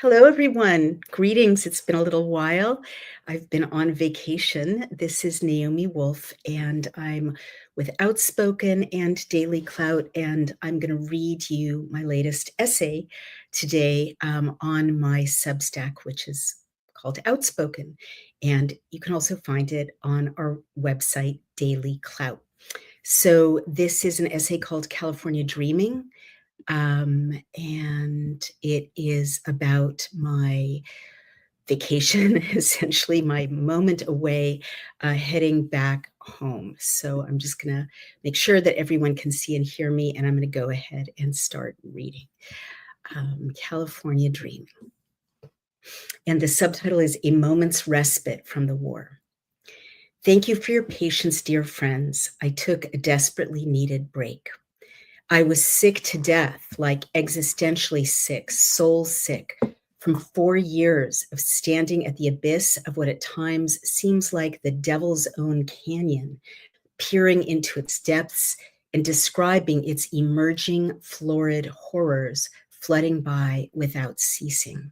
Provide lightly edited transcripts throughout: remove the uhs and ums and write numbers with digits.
Hello, everyone. Greetings. It's been a little while. I've been on vacation. This is Naomi Wolf, and I'm with Outspoken and Daily Clout, and I'm going to read you my latest essay today on my Substack, which is called Outspoken. And you can also find it on our website, Daily Clout. So, this is an essay called California Dreaming. And it is about my vacation, essentially my moment away, heading back home. So I'm just going to make sure that everyone can see and hear me, and I'm going to go ahead and start reading. California Dreaming. And the subtitle is A Moment's Respite from the War. Thank you for your patience, dear friends. I took a desperately needed break. I was sick to death, like existentially sick, soul sick, from 4 years of standing at the abyss of what at times seems like the devil's own canyon, peering into its depths and describing its emerging florid horrors flooding by without ceasing.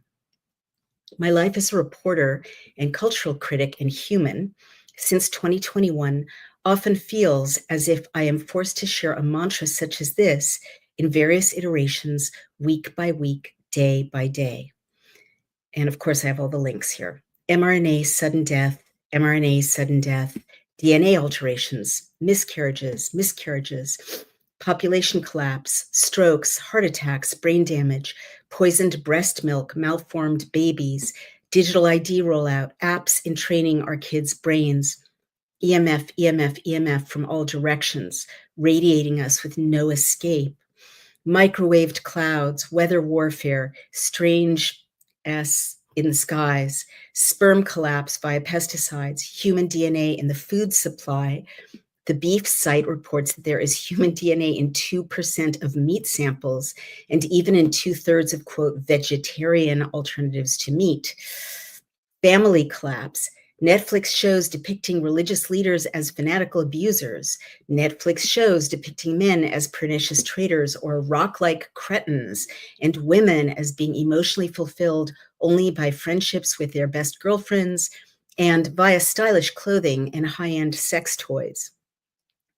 My life as a reporter and cultural critic and human since 2021 often feels as if I am forced to share a mantra such as this in various iterations, week by week, day by day. And of course, I have all the links here. mRNA, sudden death, mRNA, sudden death, DNA alterations, miscarriages, population collapse, strokes, heart attacks, brain damage, poisoned breast milk, malformed babies, digital ID rollout, apps in training our kids' brains, EMF from all directions, radiating us with no escape, microwaved clouds, weather warfare, strange S in the skies, sperm collapse via pesticides, human DNA in the food supply. The beef site reports that there is human DNA in 2% of meat samples and even in 2/3 of, quote, vegetarian alternatives to meat. Family collapse. Netflix shows depicting religious leaders as fanatical abusers. Netflix shows depicting men as pernicious traitors or rock-like cretins, and women as being emotionally fulfilled only by friendships with their best girlfriends and via stylish clothing and high-end sex toys.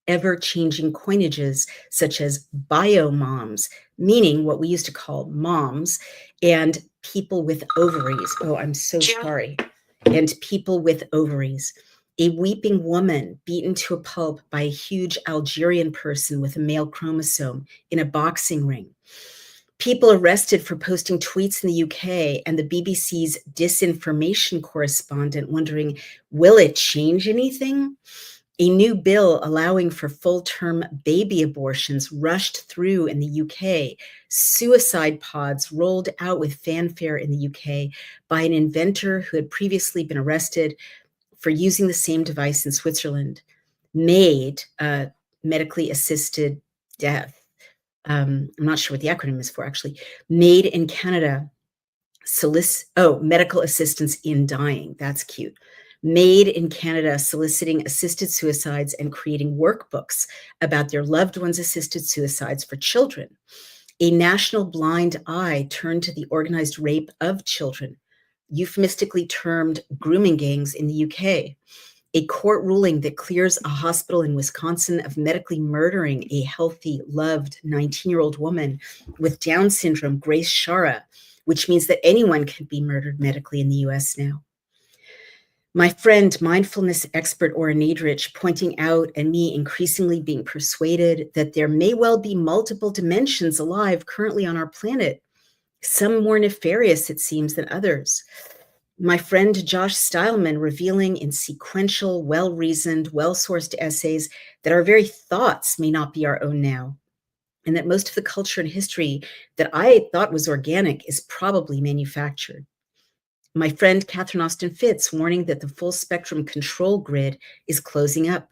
Ever-changing coinages such as bio-moms, meaning what we used to call moms, and people with ovaries. Oh, I'm so sorry. And people with ovaries. A weeping woman beaten to a pulp by a huge Algerian person with a male chromosome in a boxing ring. People arrested for posting tweets in the UK, and the BBC's disinformation correspondent wondering, will it change anything? A new bill allowing for full-term baby abortions rushed through in the UK. Suicide pods rolled out with fanfare in the UK by an inventor who had previously been arrested for using the same device in Switzerland. MAID, medically assisted death. I'm not sure what the acronym is for, actually. MAID in Canada. Medical assistance in dying. That's cute. MAID in Canada soliciting assisted suicides and creating workbooks about their loved ones' assisted suicides for children. A national blind eye turned to the organized rape of children, euphemistically termed grooming gangs in the UK. A court ruling that clears a hospital in Wisconsin of medically murdering a healthy, loved 19-year-old woman with Down syndrome, Grace Shara, which means that anyone can be murdered medically in the US now. My friend, mindfulness expert Ora Nadrich, pointing out and me increasingly being persuaded that there may well be multiple dimensions alive currently on our planet, some more nefarious, it seems, than others. My friend Josh Stileman revealing in sequential, well-reasoned, well-sourced essays that our very thoughts may not be our own now, and that most of the culture and history that I thought was organic is probably manufactured. My friend Catherine Austin Fitts warning that the full spectrum control grid is closing up.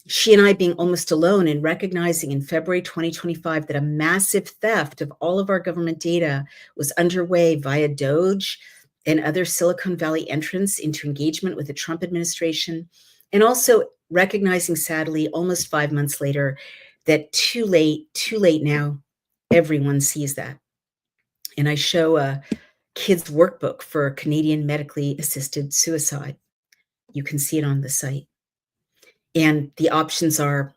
She and I being almost alone in recognizing in February 2025 that a massive theft of all of our government data was underway via Doge and other Silicon Valley entrants into engagement with the Trump administration, and also recognizing, sadly, almost 5 months later, that too late now, everyone sees that. And I show kids' workbook for Canadian medically assisted suicide. You can see it on the site. And the options are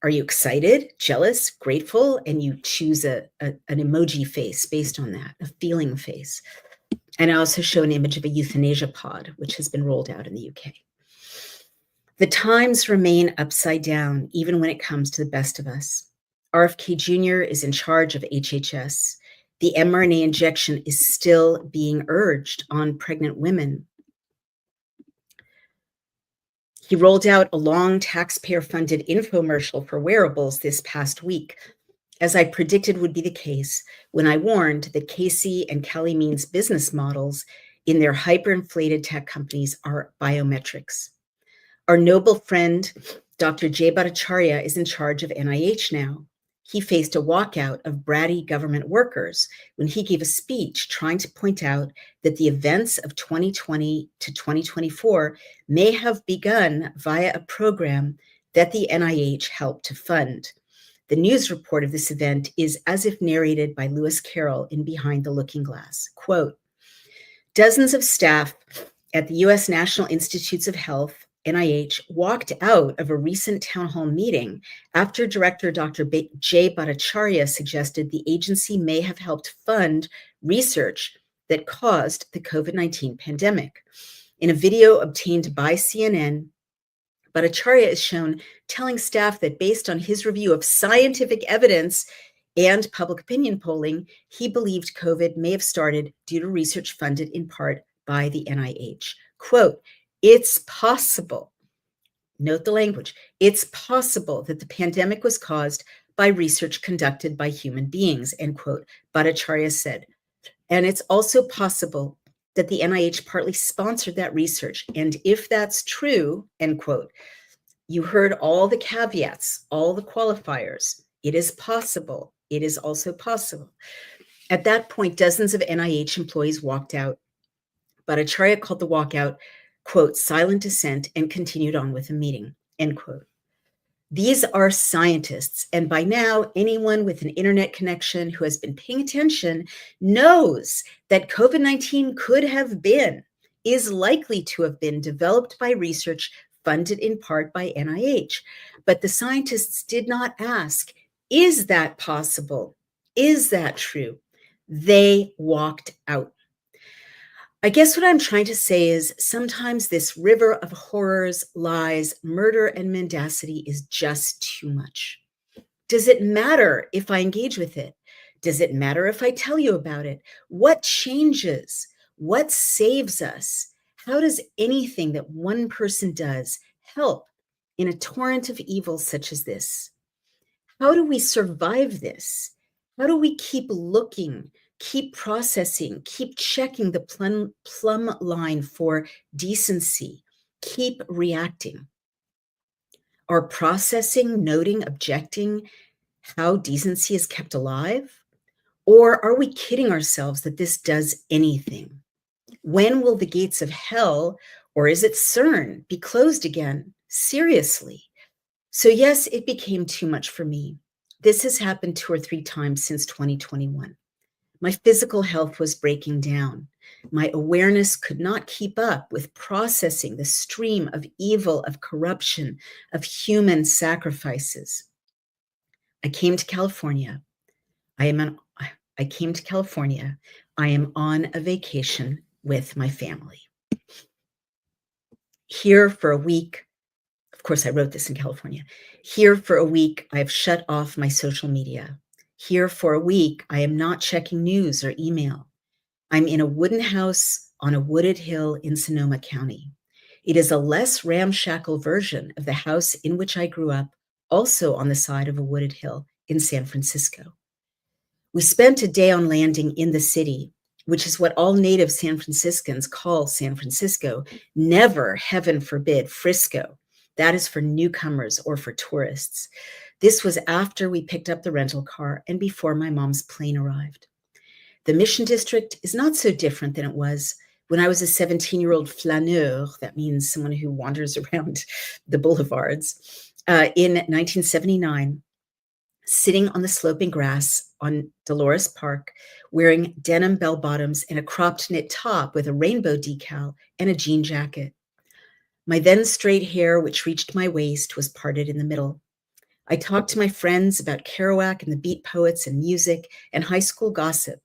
you excited, jealous, grateful? And you choose an emoji face based on that, a feeling face. And I also show an image of a euthanasia pod, which has been rolled out in the UK. The times remain upside down, even when it comes to the best of us. RFK Jr. is in charge of HHS. The mRNA injection is still being urged on pregnant women. He rolled out a long taxpayer-funded infomercial for wearables this past week, as I predicted would be the case when I warned that Casey and Kelly Means' business models in their hyperinflated tech companies are biometrics. Our noble friend, Dr. Jay Bhattacharya, is in charge of NIH now. He faced a walkout of bratty government workers when he gave a speech trying to point out that the events of 2020 to 2024 may have begun via a program that the NIH helped to fund. The news report of this event is as if narrated by Lewis Carroll in Behind the Looking Glass. Quote, dozens of staff at the U.S. National Institutes of Health, NIH, walked out of a recent town hall meeting after Director Dr. Jay Bhattacharya suggested the agency may have helped fund research that caused the COVID-19 pandemic. In a video obtained by CNN, Bhattacharya is shown telling staff that based on his review of scientific evidence and public opinion polling, he believed COVID may have started due to research funded in part by the NIH. Quote, it's possible, note the language, it's possible that the pandemic was caused by research conducted by human beings, end quote, Bhattacharya said. And it's also possible that the NIH partly sponsored that research. And if that's true, end quote, you heard all the caveats, all the qualifiers. It is possible. It is also possible. At that point, dozens of NIH employees walked out. Bhattacharya called the walkout, quote, silent dissent, and continued on with the meeting, end quote. These are scientists, and by now, anyone with an internet connection who has been paying attention knows that COVID-19 could have been, is likely to have been developed by research funded in part by NIH. But the scientists did not ask, is that possible? Is that true? They walked out. I guess what I'm trying to say is sometimes this river of horrors, lies, murder, and mendacity is just too much. Does it matter if I engage with it? Does it matter if I tell you about it? What changes? What saves us? How does anything that one person does help in a torrent of evil such as this? How do we survive this? How do we keep looking, keep processing, keep checking the plumb line for decency, keep reacting? Are processing, noting, objecting how decency is kept alive? Or are we kidding ourselves that this does anything? When will the gates of hell, or is it CERN, be closed again? Seriously. So yes, it became too much for me. This has happened 2 or 3 times since 2021. My physical health was breaking down. My awareness could not keep up with processing the stream of evil, of corruption, of human sacrifices. I came to California. I came to California. I am on a vacation with my family. Here for a week. Of course, I wrote this in California. Here for a week, I have shut off my social media. Here for a week, I am not checking news or email. I'm in a wooden house on a wooded hill in Sonoma County. It is a less ramshackle version of the house in which I grew up, also on the side of a wooded hill in San Francisco. We spent a day on landing in the city, which is what all native San Franciscans call San Francisco, never, heaven forbid, Frisco. That is for newcomers or for tourists. This was after we picked up the rental car and before my mom's plane arrived. The Mission District is not so different than it was when I was a 17-year-old flaneur, that means someone who wanders around the boulevards, in 1979. sitting on the sloping grass on Dolores Park, wearing denim bell bottoms and a cropped knit top with a rainbow decal and a jean jacket. My then straight hair, which reached my waist, was parted in the middle. I talked to my friends about Kerouac and the beat poets and music and high school gossip.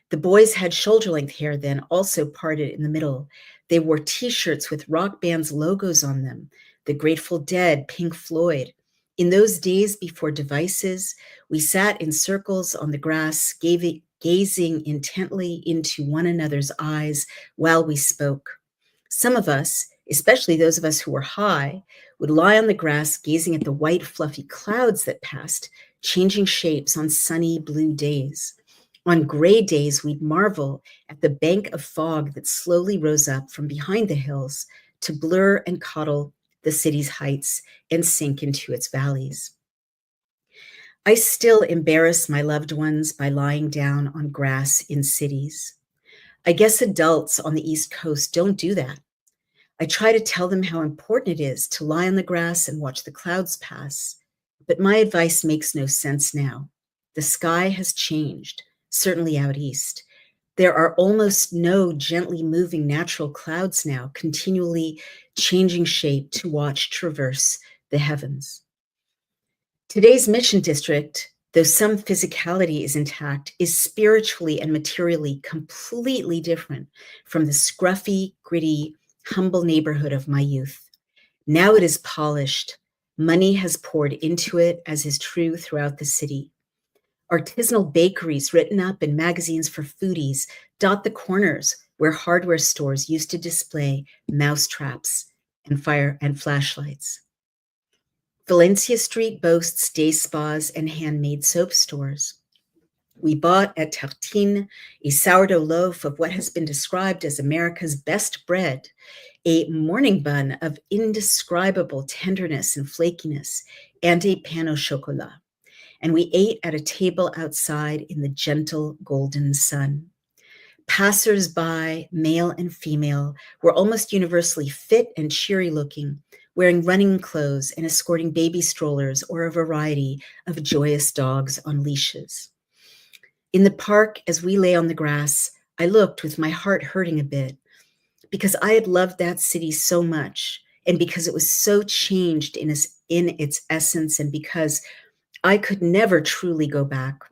The boys had shoulder-length hair then, also parted in the middle. They wore T-shirts with rock bands' logos on them, the Grateful Dead, Pink Floyd. In those days before devices, we sat in circles on the grass, gazing intently into one another's eyes while we spoke. Some of us, especially those of us who were high, would lie on the grass gazing at the white, fluffy clouds that passed, changing shapes on sunny blue days. On gray days, we'd marvel at the bank of fog that slowly rose up from behind the hills to blur and coddle the city's heights and sink into its valleys. I still embarrass my loved ones by lying down on grass in cities. I guess adults on the East Coast don't do that. I try to tell them how important it is to lie on the grass and watch the clouds pass, but my advice makes no sense now. The sky has changed, certainly out east. There are almost no gently moving natural clouds now, continually changing shape to watch traverse the heavens. Today's Mission District, though some physicality is intact, is spiritually and materially completely different from the scruffy, gritty, humble neighborhood of my youth. Now it is polished. Money has poured into it, as is true throughout the city. Artisanal bakeries written up in magazines for foodies dot the corners where hardware stores used to display mousetraps and flashlights. Valencia Street boasts day spas and handmade soap stores. We bought at Tartine a sourdough loaf of what has been described as America's best bread, a morning bun of indescribable tenderness and flakiness, and a pain au chocolat. And we ate at a table outside in the gentle golden sun. Passers-by, male and female, were almost universally fit and cheery looking, wearing running clothes and escorting baby strollers or a variety of joyous dogs on leashes. In the park, as we lay on the grass, I looked with my heart hurting a bit because I had loved that city so much and because it was so changed in its essence and because I could never truly go back.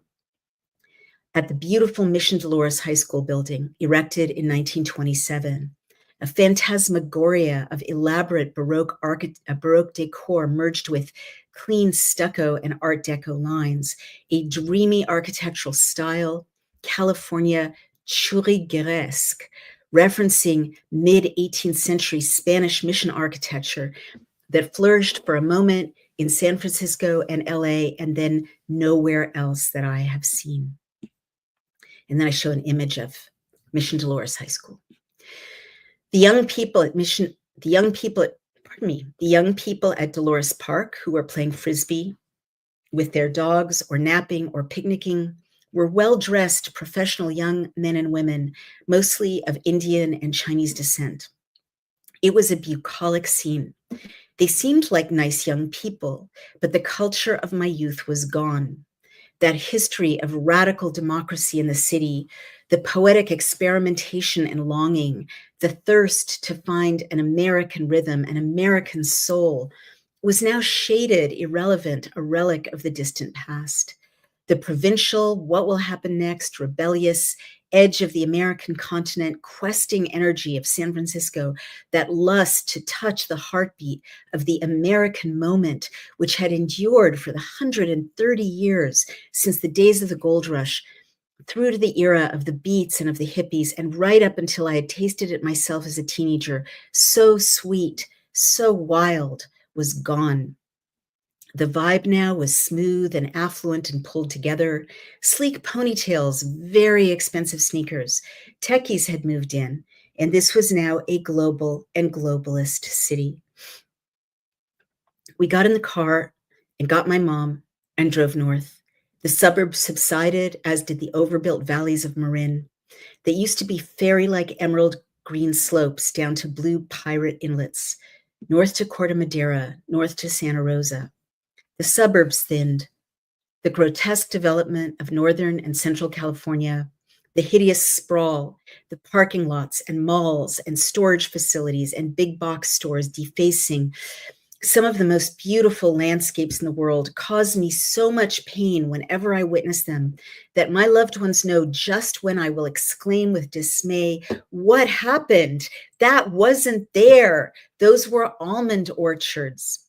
At the beautiful Mission Dolores High School building, erected in 1927, a phantasmagoria of elaborate Baroque decor merged with clean stucco and Art Deco lines, a dreamy architectural style, California churrigueresque, referencing mid-18th century Spanish mission architecture that flourished for a moment in San Francisco and LA and then nowhere else that I have seen. And then I show an image of Mission Dolores High School. The young people at Dolores Park who were playing Frisbee with their dogs or napping or picnicking were well-dressed professional young men and women, mostly of Indian and Chinese descent. It was a bucolic scene. They seemed like nice young people, but the culture of my youth was gone. That history of radical democracy in the city, the poetic experimentation and longing, the thirst to find an American rhythm, an American soul, was now shaded, irrelevant, a relic of the distant past. The provincial, what will happen next, rebellious edge of the American continent, questing energy of San Francisco, that lust to touch the heartbeat of the American moment, which had endured for the 130 years since the days of the gold rush, through to the era of the Beats and of the hippies, and right up until I had tasted it myself as a teenager, so sweet, so wild, was gone. The vibe now was smooth and affluent and pulled together. Sleek ponytails, very expensive sneakers. Techies had moved in, and this was now a global and globalist city. We got in the car and got my mom and drove north. The suburbs subsided, as did the overbuilt valleys of Marin. They used to be fairy-like emerald green slopes down to blue pirate inlets, north to Corte Madera, north to Santa Rosa. The suburbs thinned. The grotesque development of Northern and Central California, the hideous sprawl, the parking lots and malls and storage facilities and big box stores defacing some of the most beautiful landscapes in the world cause me so much pain whenever I witness them that my loved ones know just when I will exclaim with dismay, "What happened? That wasn't there. Those were almond orchards."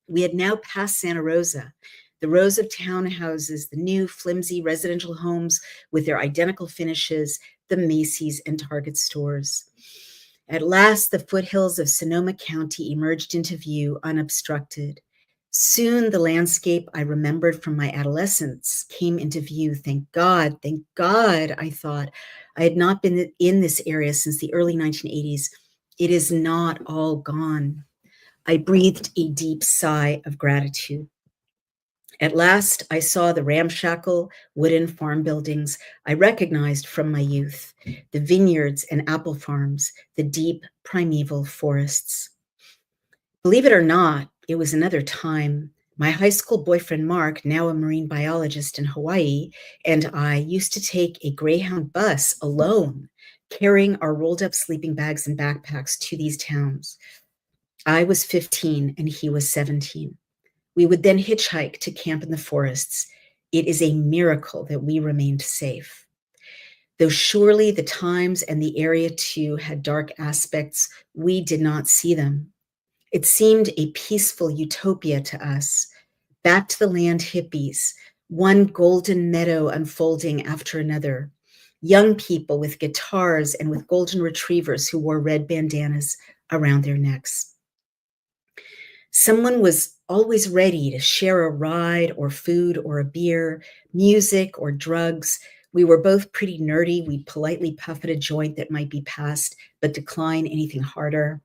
We had now passed Santa Rosa, the rows of townhouses, the new flimsy residential homes with their identical finishes, the Macy's and Target stores. At last, the foothills of Sonoma County emerged into view unobstructed. Soon, the landscape I remembered from my adolescence came into view. Thank God, I thought. I had not been in this area since the early 1980s. It is not all gone. I breathed a deep sigh of gratitude. At last, I saw the ramshackle wooden farm buildings I recognized from my youth, the vineyards and apple farms, the deep primeval forests. Believe it or not, it was another time. My high school boyfriend, Mark, now a marine biologist in Hawaii, and I used to take a Greyhound bus alone, carrying our rolled up sleeping bags and backpacks to these towns. I was 15 and he was 17. We would then hitchhike to camp in the forests. It is a miracle that we remained safe. Though surely the times and the area too had dark aspects, we did not see them. It seemed a peaceful utopia to us. Back to the land hippies, one golden meadow unfolding after another. Young people with guitars and with golden retrievers who wore red bandanas around their necks. Someone was always ready to share a ride or food or a beer, music or drugs. We were both pretty nerdy. We'd politely puff at a joint that might be passed, but decline anything harder.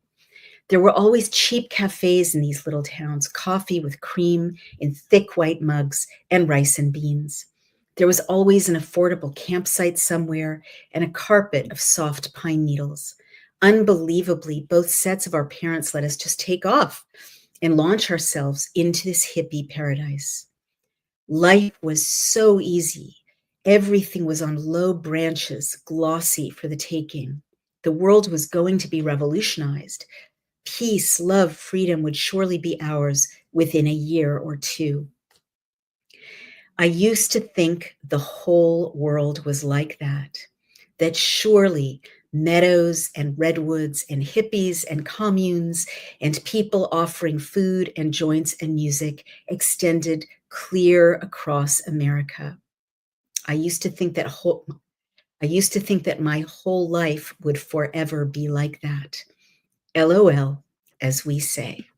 There were always cheap cafes in these little towns, coffee with cream in thick white mugs and rice and beans. There was always an affordable campsite somewhere and a carpet of soft pine needles. Unbelievably, both sets of our parents let us just take off and launch ourselves into this hippie paradise. Life was so easy. Everything was on low branches, glossy for the taking. The world was going to be revolutionized. Peace, love, freedom would surely be ours within a year or two. I used to think the whole world was like that surely meadows and redwoods and hippies and communes and people offering food and joints and music extended clear across America. I used to think that my whole life would forever be like that. LOL, as we say.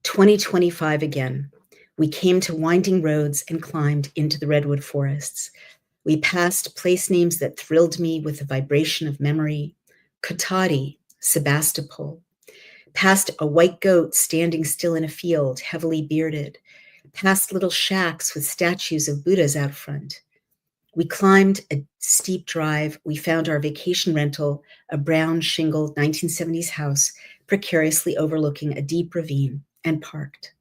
2025 again. We came to winding roads and climbed into the redwood forests. We passed place names that thrilled me with the vibration of memory. Kotati, Sebastopol. Past a white goat standing still in a field, heavily bearded. Past little shacks with statues of Buddhas out front. We climbed a steep drive. We found our vacation rental, a brown shingled 1970s house, precariously overlooking a deep ravine, and parked.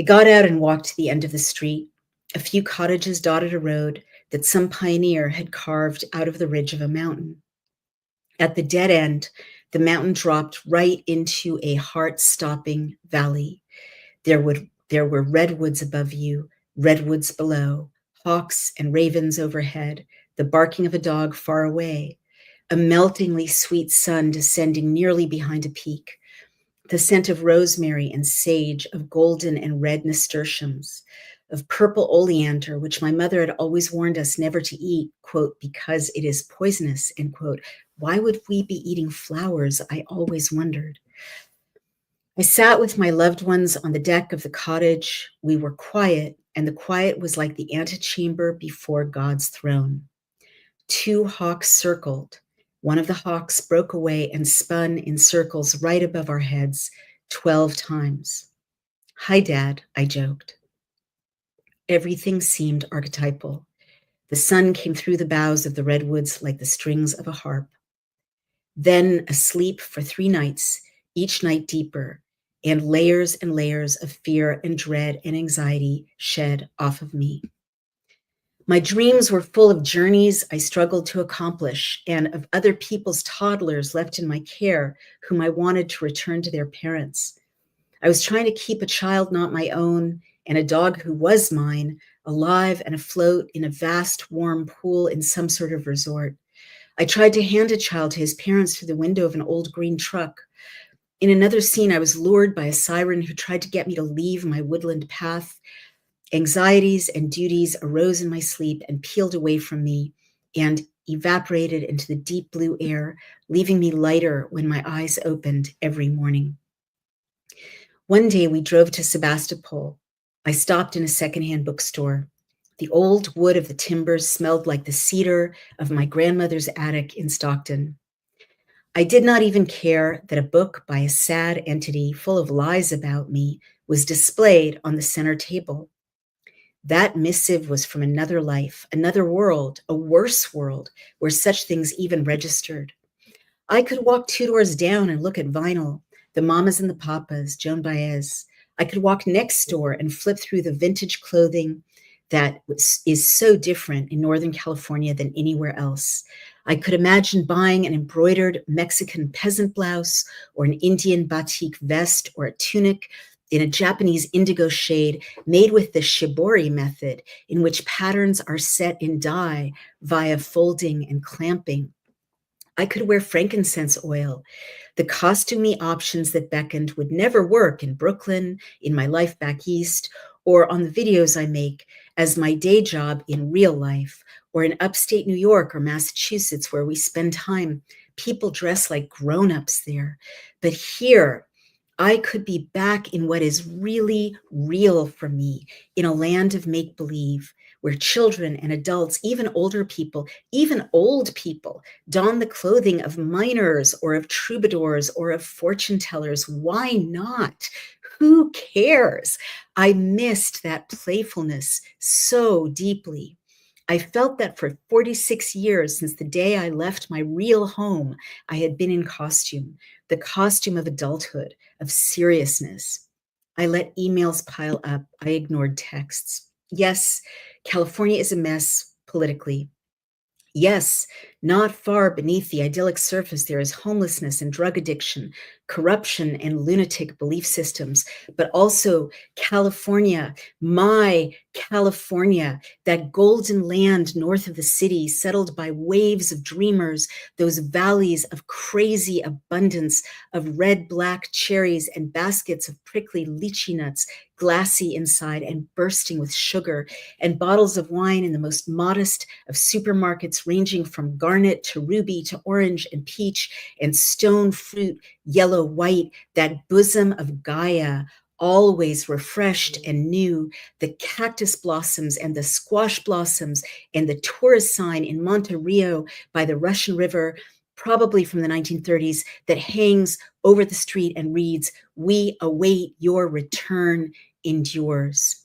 I got out and walked to the end of the street. A few cottages dotted a road that some pioneer had carved out of the ridge of a mountain. At the dead end, the mountain dropped right into a heart-stopping valley. There were redwoods above you, redwoods below, hawks and ravens overhead, the barking of a dog far away, a meltingly sweet sun descending nearly behind a peak, the scent of rosemary and sage, of golden and red nasturtiums, of purple oleander, which my mother had always warned us never to eat, quote, because it is poisonous, end quote. Why would we be eating flowers? I always wondered. I sat with my loved ones on the deck of the cottage. We were quiet, and the quiet was like the antechamber before God's throne. 2 hawks circled. One of the hawks broke away and spun in circles right above our heads 12 times. Hi, Dad, I joked. Everything seemed archetypal. The sun came through the boughs of the redwoods like the strings of a harp. Then, asleep for 3 nights, each night deeper, and layers of fear and dread and anxiety shed off of me. My dreams were full of journeys I struggled to accomplish and of other people's toddlers left in my care whom I wanted to return to their parents. I was trying to keep a child not my own and a dog who was mine alive and afloat in a vast warm pool in some sort of resort. I tried to hand a child to his parents through the window of an old green truck. In another scene, I was lured by a siren who tried to get me to leave my woodland path. Anxieties and duties arose in my sleep and peeled away from me and evaporated into the deep blue air, leaving me lighter when my eyes opened every morning. One day we drove to Sebastopol. I stopped in a secondhand bookstore. The old wood of the timbers smelled like the cedar of my grandmother's attic in Stockton. I did not even care that a book by a sad entity full of lies about me was displayed on the center table. That missive was from another life, another world, a worse world, where such things even registered. I could walk 2 doors down and look at vinyl, the Mamas and the Papas, Joan Baez. I could walk next door and flip through the vintage clothing that is so different in Northern California than anywhere else. I could imagine buying an embroidered Mexican peasant blouse or an Indian batik vest or a tunic in a Japanese indigo shade made with the shibori method, in which patterns are set in dye via folding and clamping. I could wear frankincense oil. The costumey options that beckoned would never work in Brooklyn, in my life back east, or on the videos I make as my day job in real life, or in upstate New York or Massachusetts, where we spend time. People dress like grown-ups there. But here, I could be back in what is really real for me, in a land of make-believe, where children and adults, even older people, even old people, don the clothing of miners or of troubadours or of fortune tellers. Why not? Who cares? I missed that playfulness so deeply. I felt that for 46 years, since the day I left my real home, I had been in costume, the costume of adulthood, of seriousness. I let emails pile up. I ignored texts. Yes, California is a mess politically. Yes, not far beneath the idyllic surface, there is homelessness and drug addiction, corruption and lunatic belief systems, but also California, my California, that golden land north of the city, settled by waves of dreamers, those valleys of crazy abundance of red, black cherries and baskets of prickly lychee nuts, glassy inside and bursting with sugar, and bottles of wine in the most modest of supermarkets, ranging from garnet to ruby to orange and peach and stone fruit, yellow, white, that bosom of Gaia, always refreshed and new, the cactus blossoms and the squash blossoms and the tourist sign in Monte Rio by the Russian River, probably from the 1930s, that hangs over the street and reads, "We await your return, endures."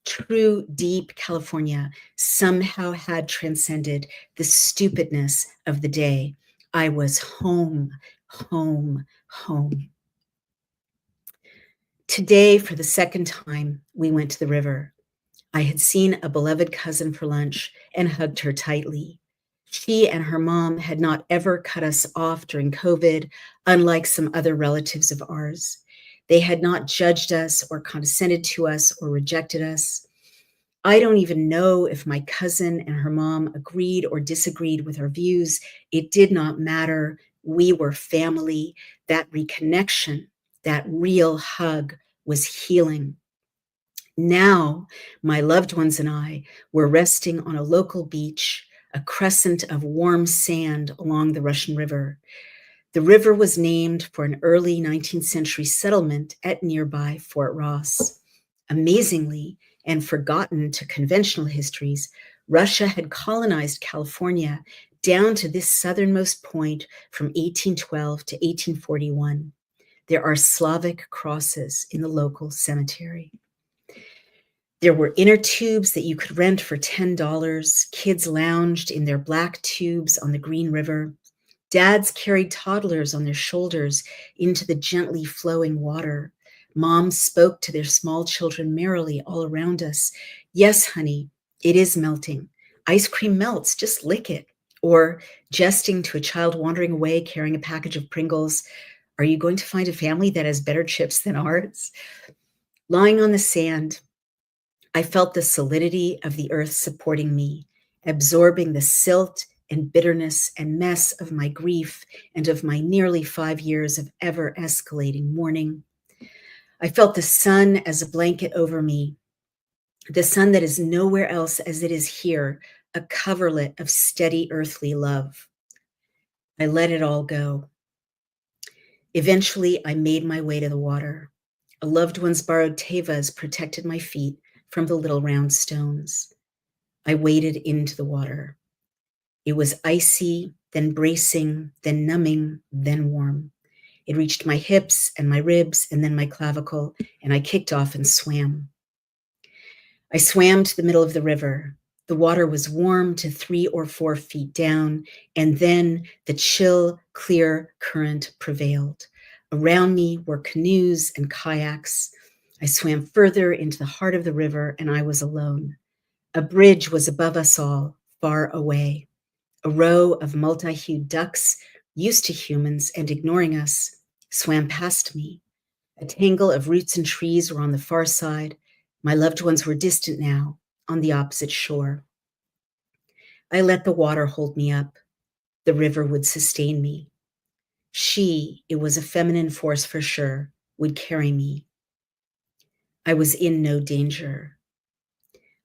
True, deep California somehow had transcended the stupidness of the day. I was home, home, home. Today, for the second time, we went to the river. I had seen a beloved cousin for lunch and hugged her tightly. She and her mom had not ever cut us off during COVID, unlike some other relatives of ours. They had not judged us or condescended to us or rejected us. I don't even know if my cousin and her mom agreed or disagreed with our views. It did not matter. We were family. That reconnection, that real hug was healing. Now, my loved ones and I were resting on a local beach, a crescent of warm sand along the Russian River. The river was named for an early 19th century settlement at nearby Fort Ross. Amazingly, and forgotten to conventional histories, Russia had colonized California down to this southernmost point from 1812 to 1841. There are Slavic crosses in the local cemetery. There were inner tubes that you could rent for $10. Kids lounged in their black tubes on the Green River. Dads carried toddlers on their shoulders into the gently flowing water. Moms spoke to their small children merrily all around us. Yes, honey, it is melting. Ice cream melts, just lick it. Or jesting to a child wandering away carrying a package of Pringles. Are you going to find a family that has better chips than ours? Lying on the sand, I felt the solidity of the earth supporting me, absorbing the silt and bitterness and mess of my grief and of my nearly 5 years of ever escalating mourning. I felt the sun as a blanket over me, the sun that is nowhere else as it is here, a coverlet of steady earthly love. I let it all go. Eventually, I made my way to the water. A loved one's borrowed tevas protected my feet from the little round stones. I waded into the water. It was icy, then bracing, then numbing, then warm. It reached my hips and my ribs and then my clavicle, and I kicked off and swam. I swam to the middle of the river. The water was warm to 3 or 4 feet down, and then the chill, clear current prevailed. Around me were canoes and kayaks. I swam further into the heart of the river, and I was alone. A bridge was above us all, far away. A row of multi-hued ducks, used to humans and ignoring us, swam past me. A tangle of roots and trees were on the far side. My loved ones were distant now, on the opposite shore. I let the water hold me up. The river would sustain me. She, it was a feminine force for sure, would carry me. I was in no danger.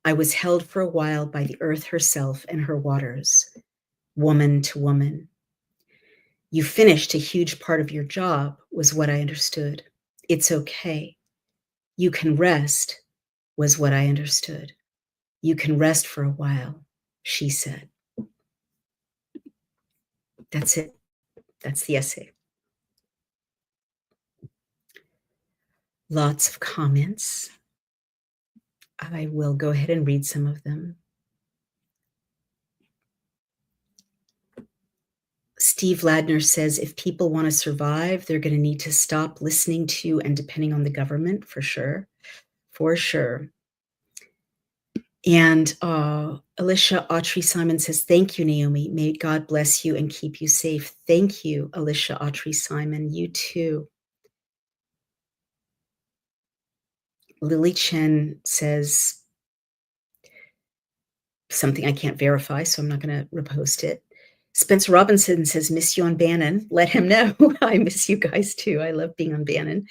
I was held for a while by the earth herself and her waters, woman to woman. You finished a huge part of your job, was what I understood. It's okay. You can rest, was what I understood. You can rest for a while, she said. That's it. That's the essay. Lots of comments. I will go ahead and read some of them. Steve Ladner says, if people want to survive, they're going to need to stop listening to and depending on the government, for sure. For sure. And Alicia Autry Simon says, thank you, Naomi. May God bless you and keep you safe. Thank you, Alicia Autry Simon. You too. Lily Chen says something I can't verify, so I'm not going to repost it. Spencer Robinson says, miss you on Bannon. Let him know. I miss you guys too. I love being on Bannon.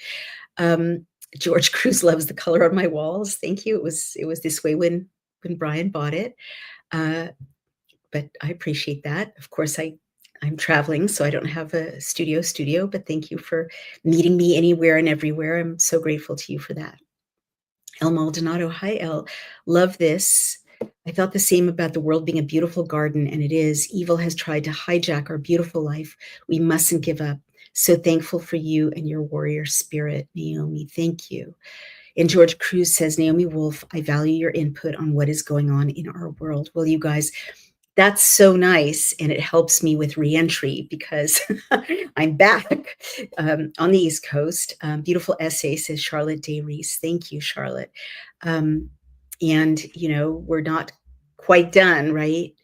George Cruz loves the color on my walls. Thank you. It was this way when Brian bought it. But I appreciate that. Of course, I'm traveling, so I don't have a studio, but thank you for meeting me anywhere and everywhere. I'm so grateful to you for that. El Maldonado, hi El, love this. I felt the same about the world being a beautiful garden, and it is. Evil has tried to hijack our beautiful life. We mustn't give up. So thankful for you and your warrior spirit, Naomi. Thank you. And George Cruz says, Naomi Wolf, I value your input on what is going on in our world. Well, you guys, that's so nice. And it helps me with reentry because I'm back on the East Coast. Beautiful essay, says Charlotte Day Reese. Thank you, Charlotte. And, we're not quite done, right?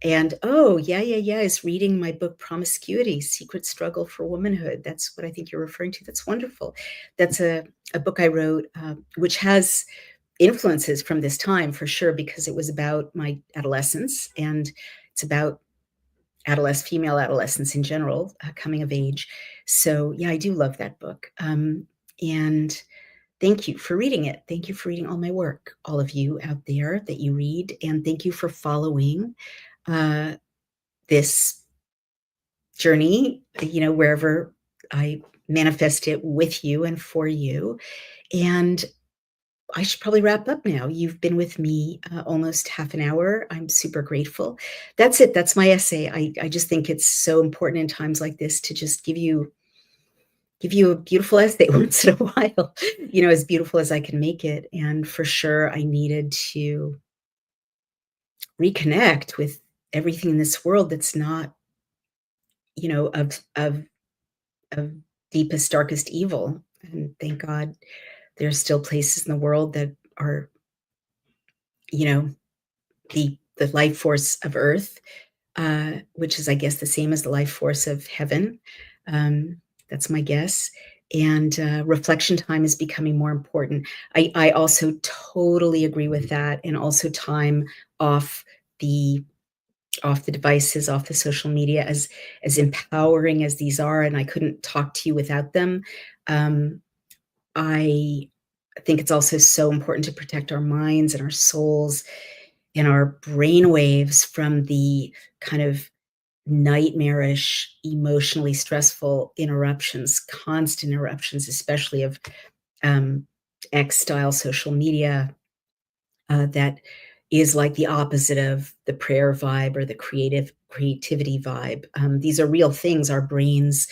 And, is reading my book, Promiscuity, Secret Struggle for Womanhood. That's what I think you're referring to. That's wonderful. That's a book I wrote, which has influences from this time for sure, because it was about my adolescence and it's about female adolescence in general, coming of age. So yeah, I do love that book. And thank you for reading it. Thank you for reading all my work, all of you out there that you read. And thank you for following this journey, wherever I manifest it with you and for you. And I should probably wrap up now. You've been with me almost half an hour. I'm super grateful. That's it. That's my essay. I just think it's so important in times like this to just give you a beautiful essay once in a while, as beautiful as I can make it. And for sure, I needed to reconnect with everything in this world that's not, of deepest, darkest evil. And thank God there are still places in the world that are, you know, the life force of Earth, which is, I guess, the same as the life force of heaven. That's my guess. And reflection time is becoming more important. I also totally agree with that, and also time off the off the devices, off the social media, as empowering as these are, and I couldn't talk to you without them. Um, I think it's also so important to protect our minds and our souls and our brain waves from the kind of nightmarish, emotionally stressful interruptions, constant interruptions, especially of um, X style social media, that is like the opposite of the prayer vibe or the creativity vibe. These are real things. Our brains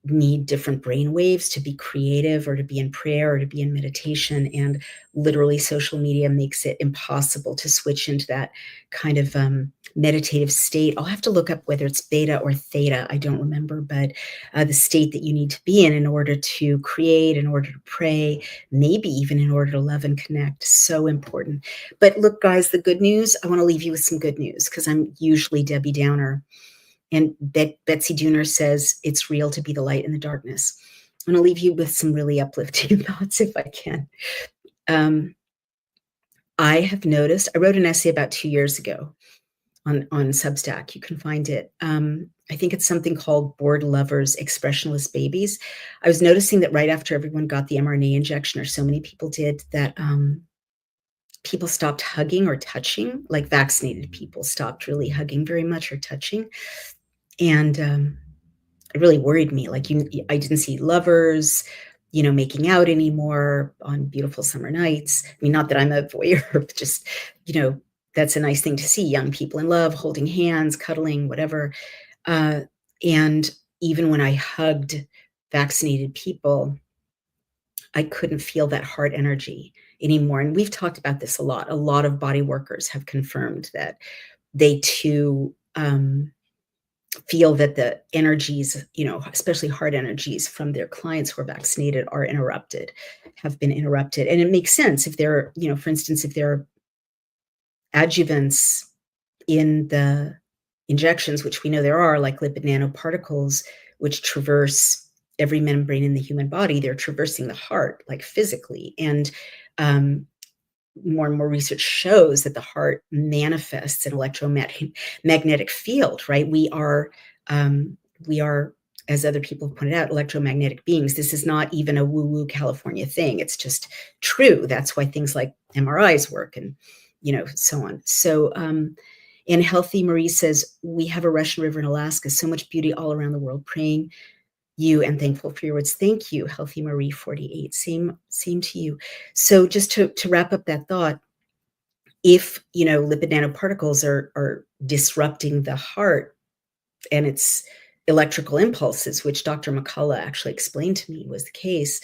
need different brain waves to be creative or to be in prayer or to be in meditation. And literally, social media makes it impossible to switch into that kind of meditative state. I'll have to look up whether it's beta or theta. I don't remember, but the state that you need to be in order to create, in order to pray, maybe even in order to love and connect. So important. But look, guys, the good news, I want to leave you with some good news because I'm usually Debbie Downer. And Betsy Dooner says it's real to be the light in the darkness. I'm going to leave you with some really uplifting thoughts if I can. I have noticed, I wrote an essay about 2 years ago on Substack. You can find it. I think it's something called Bored Lovers, Expressionless Babies. I was noticing that right after everyone got the mRNA injection, or so many people did, that people stopped hugging or touching, like vaccinated people stopped really hugging very much or touching. And it really worried me. Like, I didn't see lovers, making out anymore on beautiful summer nights. I mean, not that I'm a voyeur, but just, that's a nice thing to see, young people in love, holding hands, cuddling, whatever. And even when I hugged vaccinated people, I couldn't feel that heart energy anymore. And we've talked about this a lot. A lot of body workers have confirmed that they too feel that the energies, especially heart energies from their clients who are vaccinated have been interrupted. And it makes sense if there are, for instance, if there are adjuvants in the injections, which we know there are, like lipid nanoparticles, which traverse every membrane in the human body, they're traversing the heart, like physically. And more and more research shows that the heart manifests an electromagnetic field, right? We are, as other people have pointed out, electromagnetic beings. This is not even a woo-woo California thing. It's just true. That's why things like MRIs work and, so on. So, and Healthy Marie says, we have a Russian river in Alaska, so much beauty all around the world, praying you and thankful for your words. Thank you, Healthy Marie 48. Same to you. So just to wrap up that thought, if lipid nanoparticles are disrupting the heart and its electrical impulses, which Dr. McCullough actually explained to me was the case,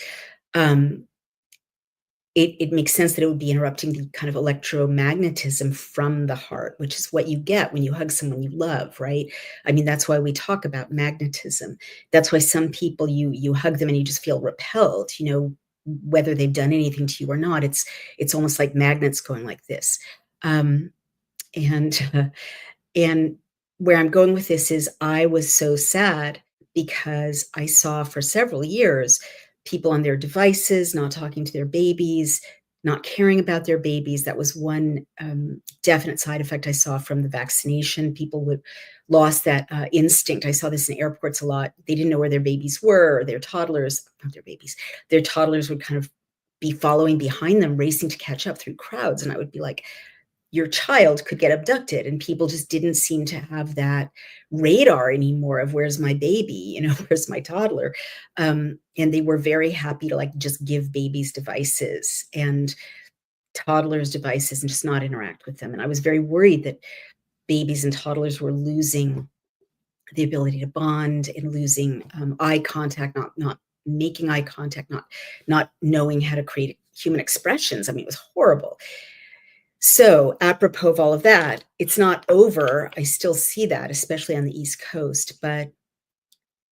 it makes sense that it would be interrupting the kind of electromagnetism from the heart, which is what you get when you hug someone you love, right? I mean, that's why we talk about magnetism. That's why some people, you hug them and you just feel repelled, whether they've done anything to you or not. It's almost like magnets going like this. Um, and and where I'm going with this is I was so sad because I saw for several years people on their devices, not talking to their babies, not caring about their babies. That was one definite side effect I saw from the vaccination. People would lost that instinct. I saw this in airports a lot. They didn't know where their babies were, or their toddlers, not their babies, their toddlers would kind of be following behind them, racing to catch up through crowds. And I would be like, your child could get abducted, and people just didn't seem to have that radar anymore of where's my baby, where's my toddler. And they were very happy to like just give babies devices and toddlers devices and just not interact with them. And I was very worried that babies and toddlers were losing the ability to bond and losing eye contact, not making eye contact, not knowing how to create human expressions. I mean, it was horrible. So apropos of all of that, it's not over. I still see that, especially on the East Coast, but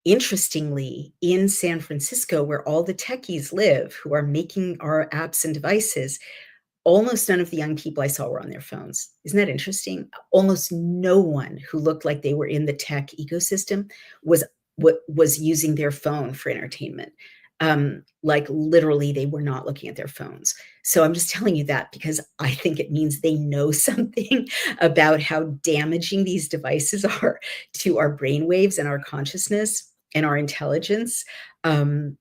interestingly, in San Francisco, where all the techies live who are making our apps and devices, almost none of the young people I saw were on their phones. Isn't that interesting? Almost no one who looked like they were in the tech ecosystem was was using their phone for entertainment. Like literally, they were not looking at their phones. So I'm just telling you that because I think it means they know something about how damaging these devices are to our brain waves and our consciousness and our intelligence. Um,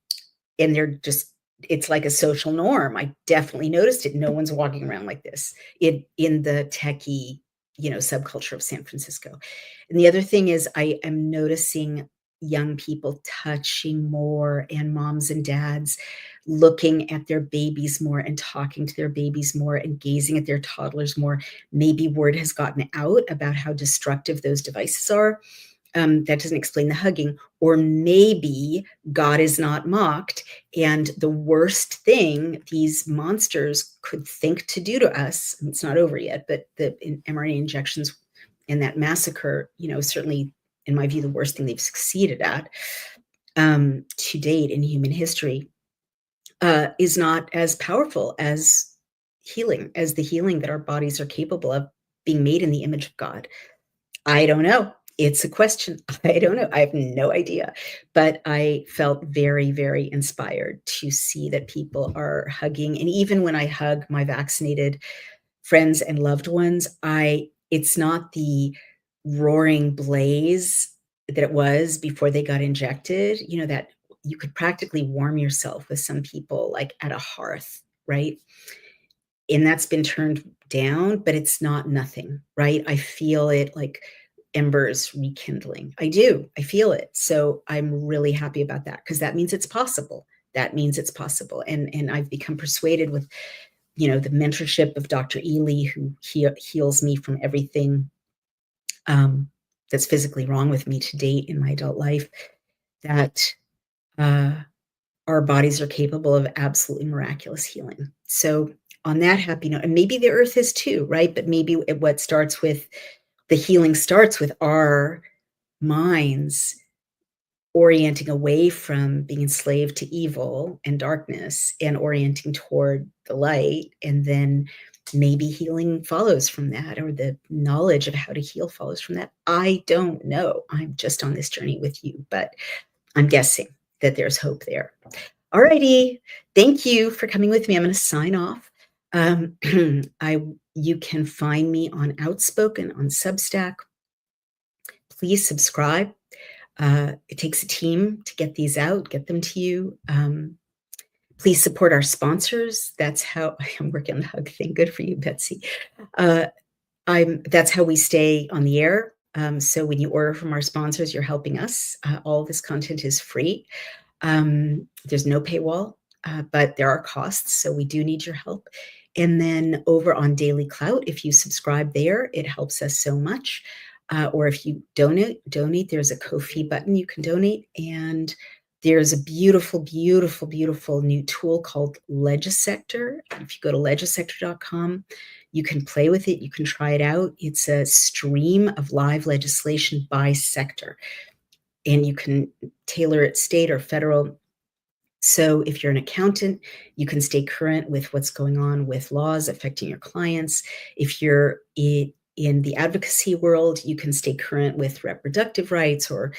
and they're just it's like a social norm. I definitely noticed it. No one's walking around like this in the techie, subculture of San Francisco. And the other thing is I am noticing young people touching more and moms and dads looking at their babies more and talking to their babies more and gazing at their toddlers more. Maybe word has gotten out about how destructive those devices are. That doesn't explain the hugging. Or maybe God is not mocked, and the worst thing these monsters could think to do to us, it's not over yet, but the mRNA injections and that massacre, certainly, in my view, the worst thing they've succeeded at to date in human history, is not as powerful as the healing that our bodies are capable of, being made in the image of God. I don't know. It's a question. I don't know. I have no idea. But I felt very, very inspired to see that people are hugging. And even when I hug my vaccinated friends and loved ones, it's not the roaring blaze that it was before they got injected, that you could practically warm yourself with some people like at a hearth, right? And that's been turned down, but it's not nothing, right? I feel it like embers rekindling. I do. I feel it. So I'm really happy about that because that means it's possible. That means it's possible. And I've become persuaded with, the mentorship of Dr. Ely, who heals me from everything that's physically wrong with me to date in my adult life, that uh, our bodies are capable of absolutely miraculous healing. So on that happy note, and maybe the earth is too, right? But maybe what starts with the healing starts with our minds orienting away from being enslaved to evil and darkness and orienting toward the light. And then maybe healing follows from that, or the knowledge of how to heal follows from that. I don't know. I'm just on this journey with you, but I'm guessing that there's hope there. All righty. Thank you for coming with me. I'm going to sign off. You can find me on Outspoken on Substack. Please subscribe. It takes a team to get these out, get them to you. Please support our sponsors. That's how I'm working on the hug thing. Good for you, Betsy. That's how we stay on the air. So when you order from our sponsors, you're helping us. All this content is free. There's no paywall, but there are costs, so we do need your help. And then over on Daily Clout, if you subscribe there, it helps us so much. Or if you donate, there's a Ko-fi button you can donate. And there's a beautiful, beautiful, beautiful new tool called Legisector. If you go to legisector.com, you can play with it. You can try it out. It's a stream of live legislation by sector, and you can tailor it state or federal. So if you're an accountant, you can stay current with what's going on with laws affecting your clients. If you're in the advocacy world, you can stay current with reproductive rights or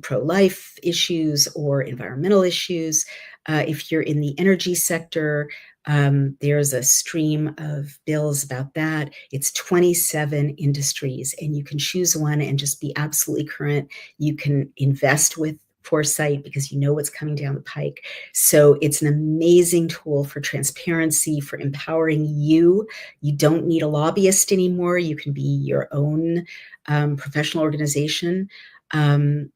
pro-life issues or environmental issues. If you're in the energy sector, there's a stream of bills about that. It's 27 industries, and you can choose one and just be absolutely current. You can invest with foresight because you know what's coming down the pike. So it's an amazing tool for transparency, for empowering you. You don't need a lobbyist anymore. You can be your own professional organization. And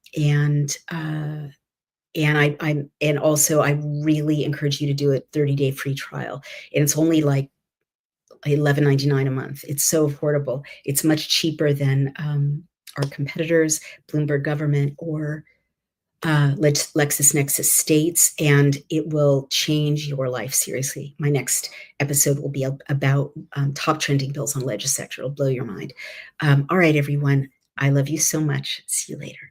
also I really encourage you to do a 30-day free trial. And it's only like $11.99 a month. It's so affordable. It's much cheaper than our competitors, Bloomberg Government, or LexisNexis States, and it will change your life. Seriously, my next episode will be about top trending bills on Legisector. It'll blow your mind. All right, everyone. I love you so much. See you later.